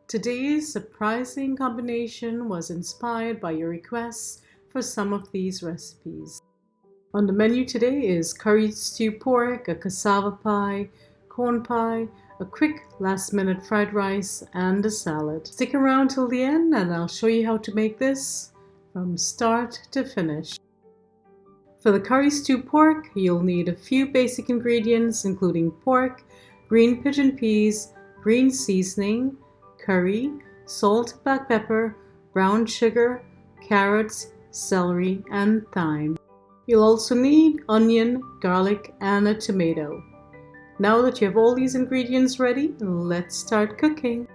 Today's surprising combination was inspired by your requests for some of these recipes. On the menu today is curried stew pork, a cassava pie, corn pie, a quick last-minute fried rice, and a salad. Stick around till the end and I'll show you how to make this from start to finish. For the curry stew pork, you'll need a few basic ingredients including pork, green pigeon peas, green seasoning, curry, salt, black pepper, brown sugar, carrots, celery, and thyme. You'll also need onion, garlic, and a tomato. Now that you have all these ingredients ready, let's start cooking.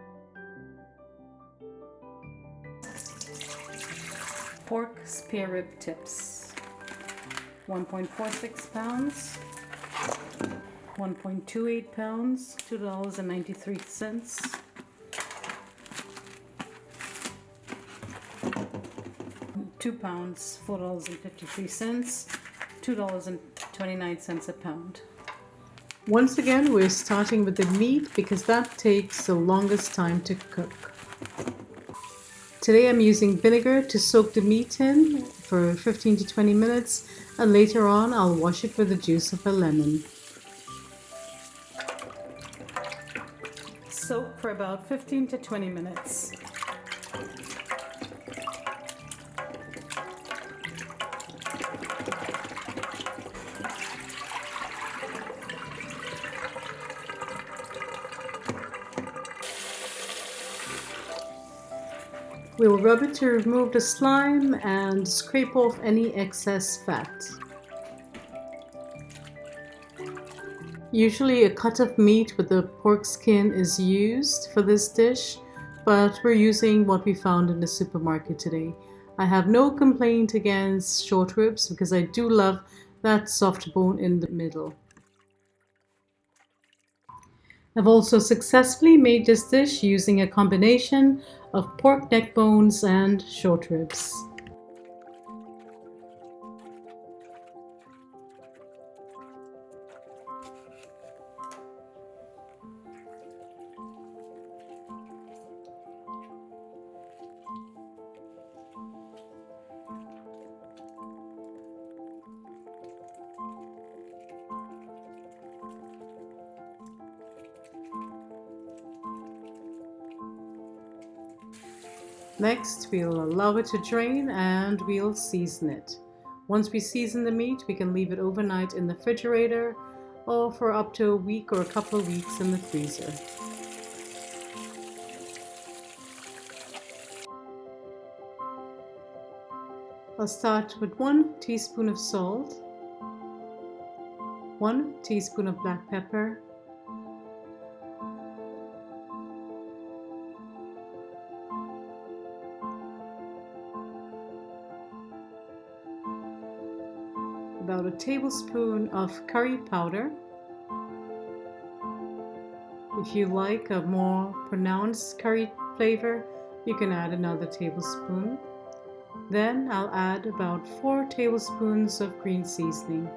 Pork spare rib tips. 1.46 pounds, 1.28 pounds, $2.93. 2 pounds, $4.53, $2.29 a pound. Once again, we're starting with the meat because that takes the longest time to cook. Today I'm using vinegar to soak the meat in for 15 to 20 minutes, and later on I'll wash it with the juice of a lemon. Soak for about 15 to 20 minutes. We'll rub it to remove the slime and scrape off any excess fat. Usually a cut of meat with the pork skin is used for this dish, but we're using what we found in the supermarket today. I have no complaint against short ribs because I do love that soft bone in the middle. I've also successfully made this dish using a combination of pork neck bones and short ribs. Next, we'll allow it to drain and we'll season it. Once we season the meat, we can leave it overnight in the refrigerator or for up to a week or a couple of weeks in the freezer. I'll start with 1 teaspoon of salt, 1 teaspoon of black pepper, about a tablespoon of curry powder. If you like a more pronounced curry flavor, you can add another tablespoon. Then I'll add about 4 tablespoons of green seasoning,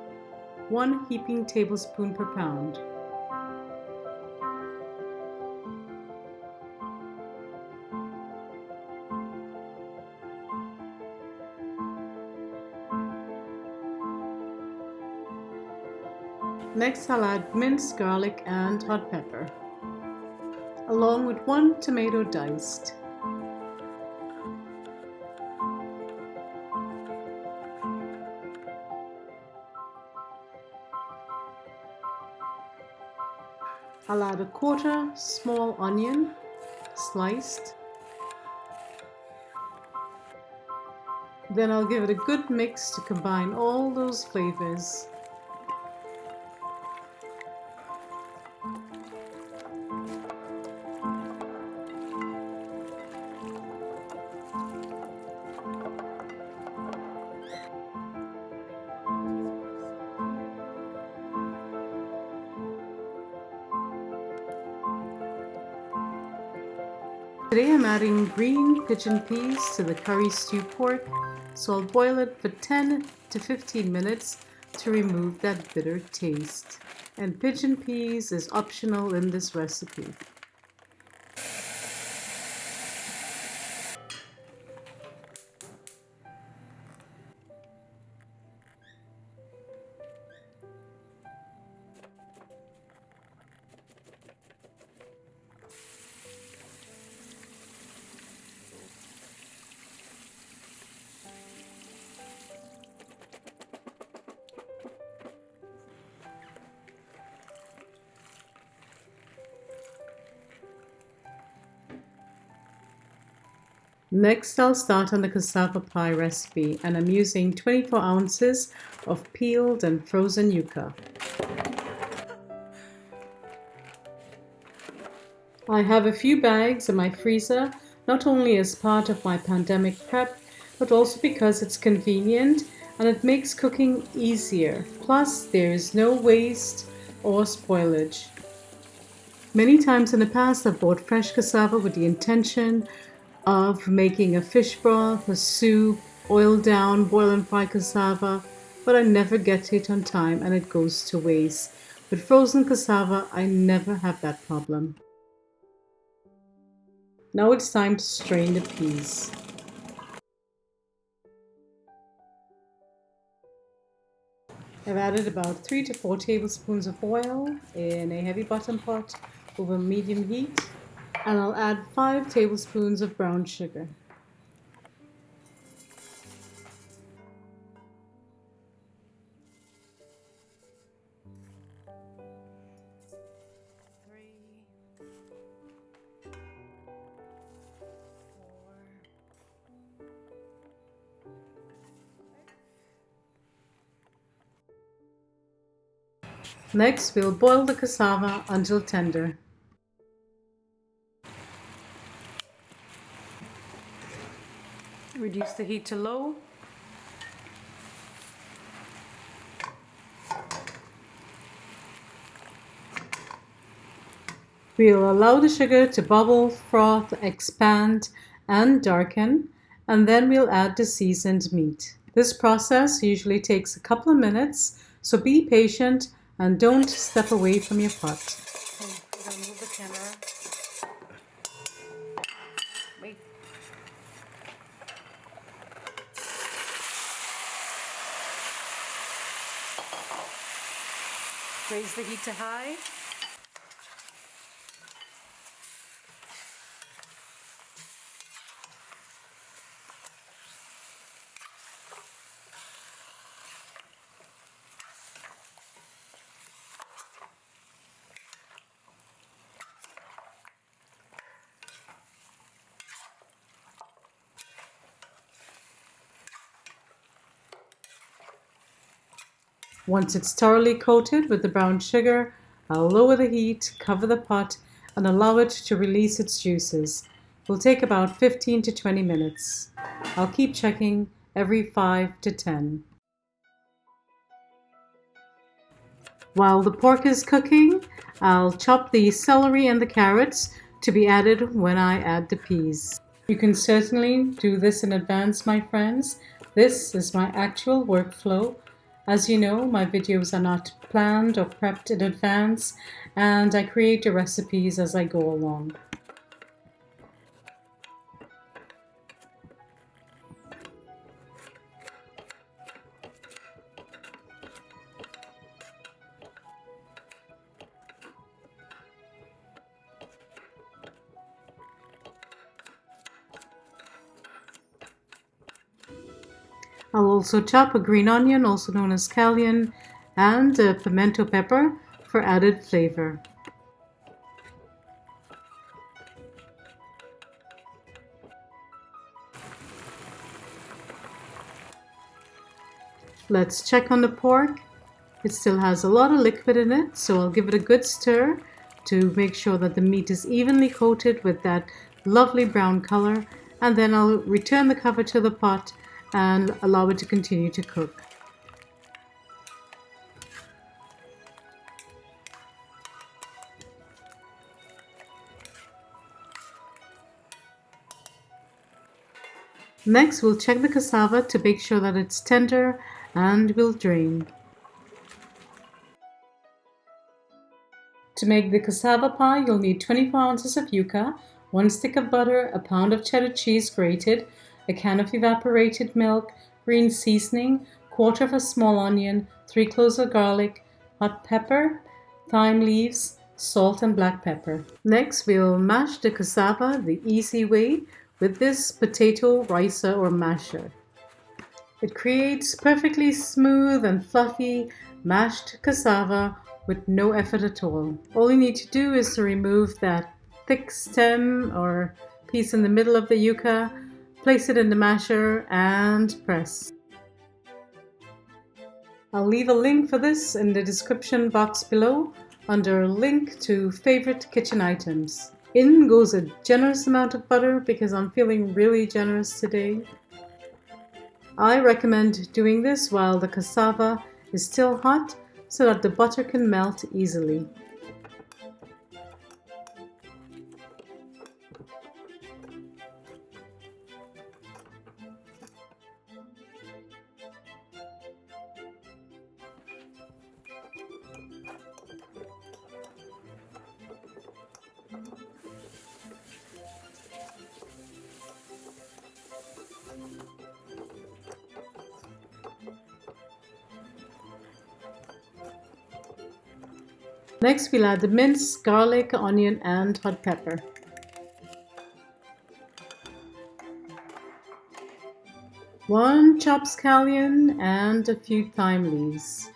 1 heaping tablespoon per pound. Next, I'll add minced garlic and hot pepper, along with 1 tomato diced. I'll add a 1/4 small onion, sliced. Then I'll give it a good mix to combine all those flavors. Today I'm adding green pigeon peas to the curry stew pork, so I'll boil it for 10 to 15 minutes to remove that bitter taste. And pigeon peas is optional in this recipe. Next, I'll start on the cassava pie recipe, and I'm using 24 ounces of peeled and frozen yucca. I have a few bags in my freezer, not only as part of my pandemic prep, but also because it's convenient and it makes cooking easier. Plus, there is no waste or spoilage. Many times in the past, I've bought fresh cassava with the intention of making a fish broth, a soup, oil down, boil and fry cassava, but I never get it on time and it goes to waste. With frozen cassava, I never have that problem. Now it's time to strain the peas. I've added about 3 to 4 tablespoons of oil in a heavy bottom pot over medium heat, and I'll add 5 tablespoons of brown sugar. Next, we'll boil the cassava until tender. Reduce the heat to low. We'll allow the sugar to bubble, froth, expand, and darken, and then we'll add the seasoned meat. This process usually takes a couple of minutes, so be patient and don't step away from your pot. I'm gonna move the camera. Wait. Raise the heat to high. Once it's thoroughly coated with the brown sugar, I'll lower the heat, cover the pot, and allow it to release its juices. It will take about 15 to 20 minutes. I'll keep checking every 5 to 10. While the pork is cooking, I'll chop the celery and the carrots to be added when I add the peas. You can certainly do this in advance, my friends. This is my actual workflow. As you know, my videos are not planned or prepped in advance, and I create the recipes as I go along. I'll also chop a green onion, also known as scallion, and a pimento pepper for added flavor. Let's check on the pork. It still has a lot of liquid in it, so I'll give it a good stir to make sure that the meat is evenly coated with that lovely brown color, and then I'll return the cover to the pot and allow it to continue to cook. Next, we'll check the cassava to make sure that it's tender, and we'll drain. To make the cassava pie, you'll need 24 ounces of yucca, 1 stick of butter, a pound of cheddar cheese grated, a can of evaporated milk, green seasoning, quarter of a small onion, 3 cloves of garlic, hot pepper, thyme leaves, salt and black pepper. Next, we'll mash the cassava the easy way with this potato ricer or masher. It creates perfectly smooth and fluffy mashed cassava with no effort at all. All you need to do is to remove that thick stem or piece in the middle of the yucca, Place it in the masher and press. I'll leave a link for this in the description box below under link to favorite kitchen items. In goes a generous amount of butter because I'm feeling really generous today. I recommend doing this while the cassava is still hot so that the butter can melt easily. Next we'll add the minced garlic, onion and hot pepper. One chopped scallion and a few thyme leaves.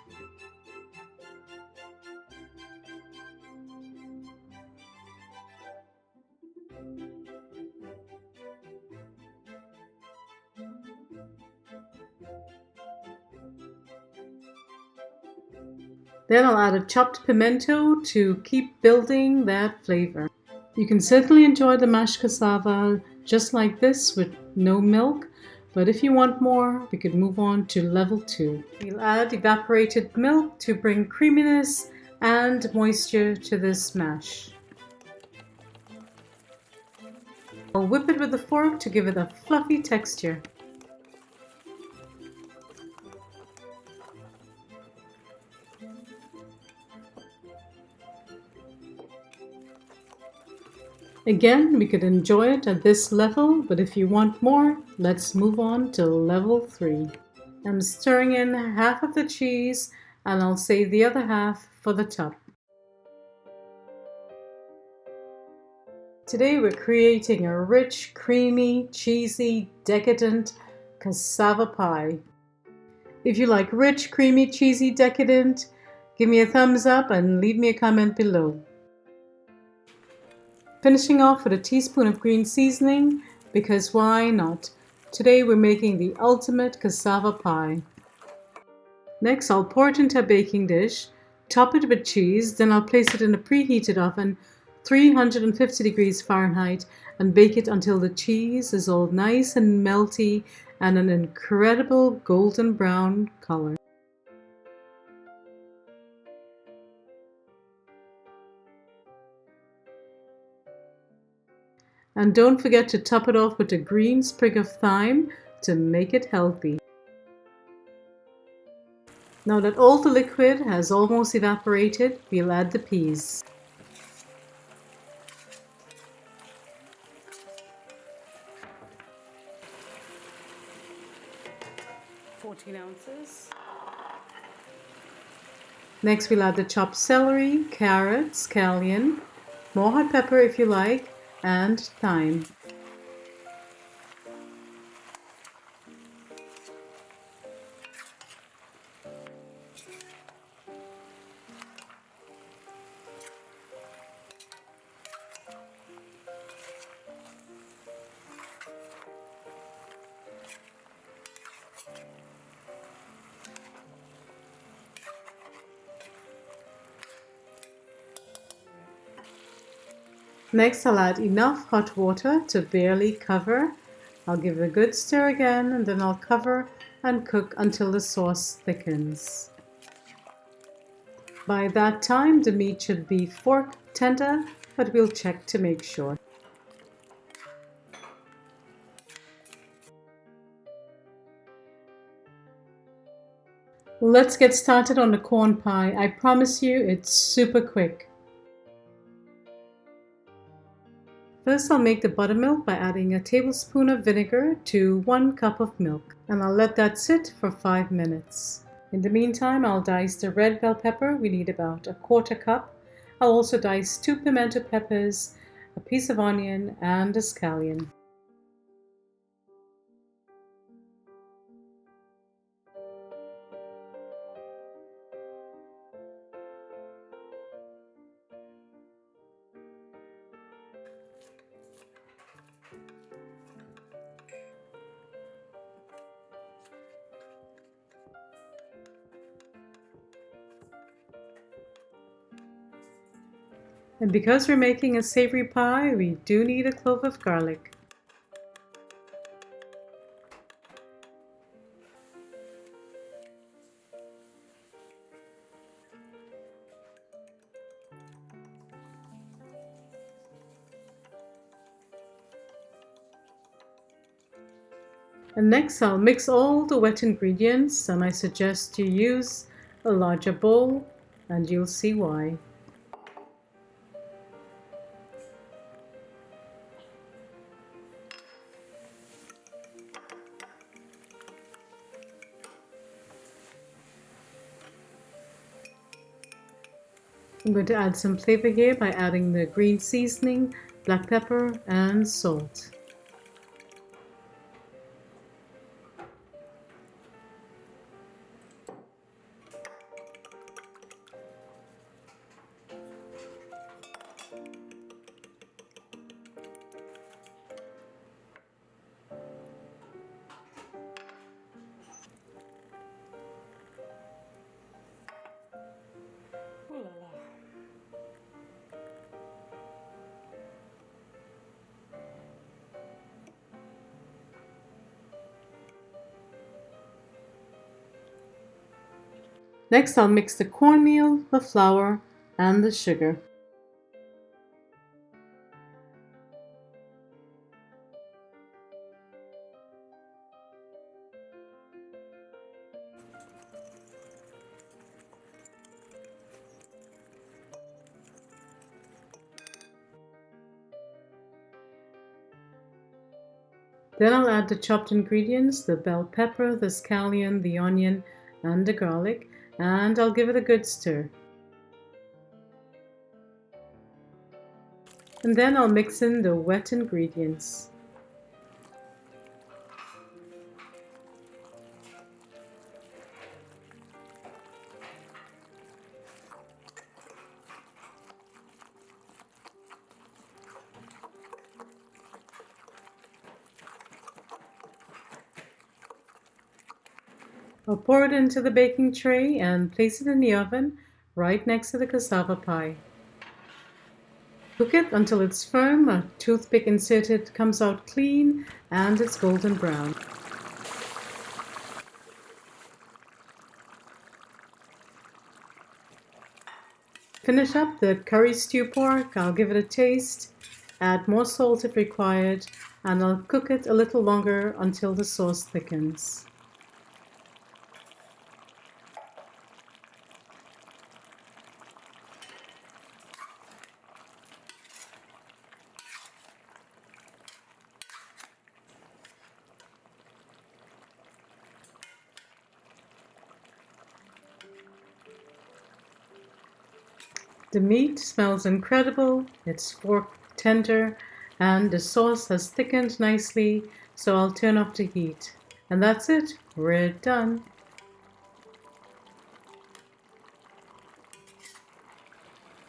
Then I'll add a chopped pimento to keep building that flavor. You can certainly enjoy the mashed cassava just like this with no milk, but if you want more, we could move on to level 2. We'll add evaporated milk to bring creaminess and moisture to this mash. I'll whip it with a fork to give it a fluffy texture. Again, we could enjoy it at this level, but if you want more, let's move on to level 3. I'm stirring in half of the cheese and I'll save the other half for the top. Today we're creating a rich, creamy, cheesy, decadent cassava pie. If you like rich, creamy, cheesy, decadent, give me a thumbs up and leave me a comment below. Finishing off with a teaspoon of green seasoning, because why not? Today we're making the ultimate cassava pie. Next I'll pour it into a baking dish, top it with cheese, then I'll place it in a preheated oven, 350 degrees Fahrenheit, and bake it until the cheese is all nice and melty and an incredible golden brown color. And don't forget to top it off with a green sprig of thyme to make it healthy. Now that all the liquid has almost evaporated, we'll add the peas. Ounces. Next we'll add the chopped celery, carrots, scallion, more hot pepper if you like, and thyme. Next I'll add enough hot water to barely cover. I'll give it a good stir again and then I'll cover and cook until the sauce thickens. By that time the meat should be fork tender, but we'll check to make sure. Let's get started on the corn pie. I promise you it's super quick. First I'll make the buttermilk by adding a tablespoon of vinegar to 1 cup of milk, and I'll let that sit for 5 minutes. In the meantime I'll dice the red bell pepper. We need about a 1/4 cup. I'll also dice 2 pimento peppers, a piece of onion and a scallion. And because we're making a savory pie, we do need a clove of garlic. And next I'll mix all the wet ingredients, and I suggest you use a larger bowl, and you'll see why. I'm going to add some flavor here by adding the green seasoning, black pepper, and salt. Next, I'll mix the cornmeal, the flour, and the sugar. Then I'll add the chopped ingredients, the bell pepper, the scallion, the onion, and the garlic, and I'll give it a good stir. And then I'll mix in the wet ingredients. I'll pour it into the baking tray and place it in the oven right next to the cassava pie. Cook it until it's firm, a toothpick inserted comes out clean, and it's golden brown. Finish up the curry stew pork. I'll give it a taste, add more salt if required, and I'll cook it a little longer until the sauce thickens. The meat smells incredible, it's fork tender, and the sauce has thickened nicely, so I'll turn off the heat. And that's it, we're done.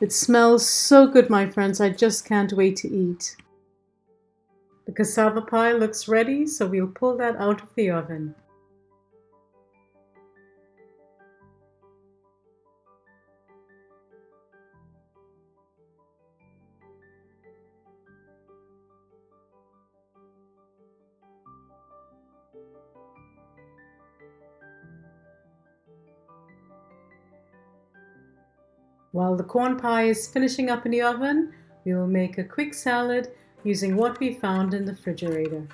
It smells so good, my friends, I just can't wait to eat. The cassava pie looks ready, so we'll pull that out of the oven. While the corn pie is finishing up in the oven, we will make a quick salad using what we found in the refrigerator.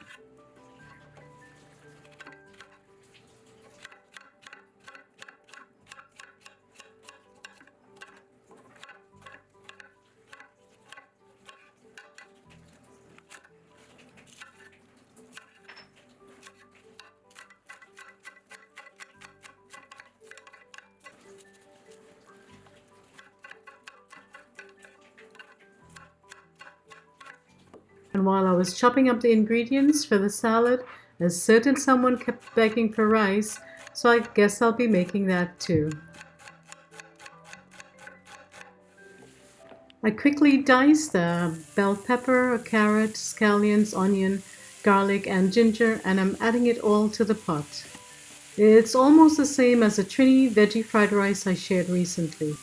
And while I was chopping up the ingredients for the salad, a certain someone kept begging for rice, so I guess I'll be making that too. I quickly diced a bell pepper, a carrot, scallions, onion, garlic, and ginger, and I'm adding it all to the pot. It's almost the same as the Trini veggie fried rice I shared recently.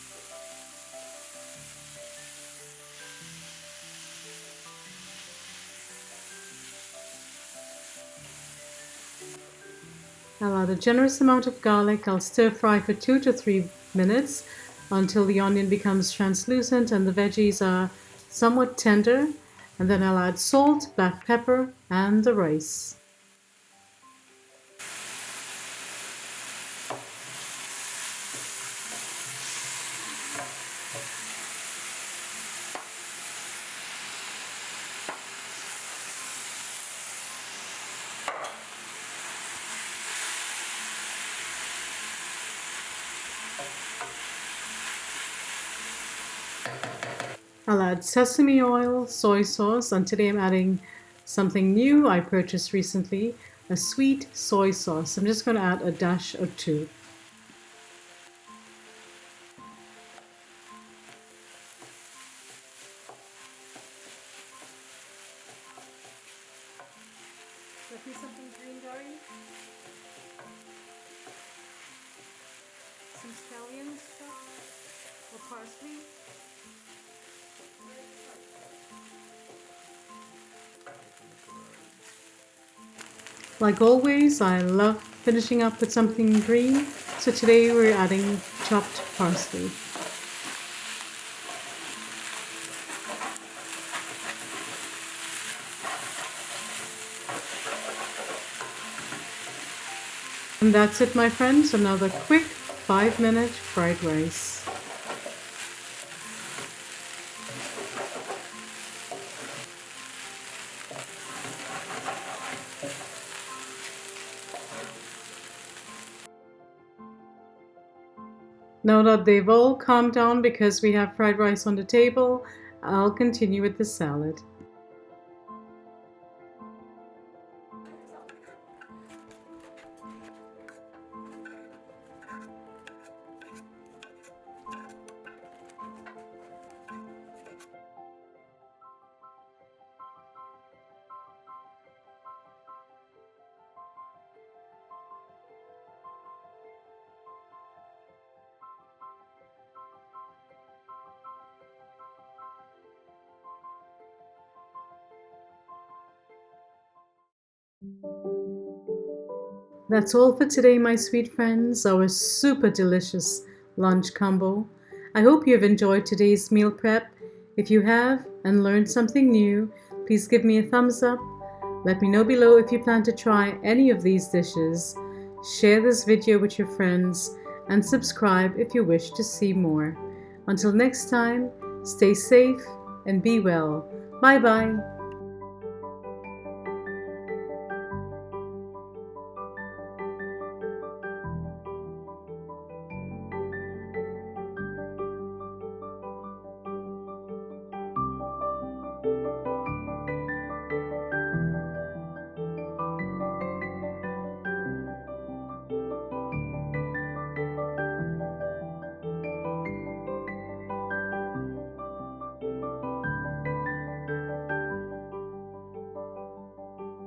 I'll add a generous amount of garlic. I'll stir fry for 2 to 3 minutes until the onion becomes translucent and the veggies are somewhat tender. And then I'll add salt, black pepper, and the rice. I'll add sesame oil, soy sauce, and today I'm adding something new I purchased recently, a sweet soy sauce. I'm just going to add a dash or two. Let me something green, Dari. Some scallions or parsley. Like always, I love finishing up with something green, so today we're adding chopped parsley. And that's it, my friends, another quick 5-minute fried rice. Now that they've all calmed down because we have fried rice on the table, I'll continue with the salad. That's all for today, my sweet friends, our super delicious lunch combo. I hope you have enjoyed today's meal prep. If you have and learned something new, please give me a thumbs up. Let me know below if you plan to try any of these dishes. Share this video with your friends and subscribe if you wish to see more. Until next time, stay safe and be well. Bye bye.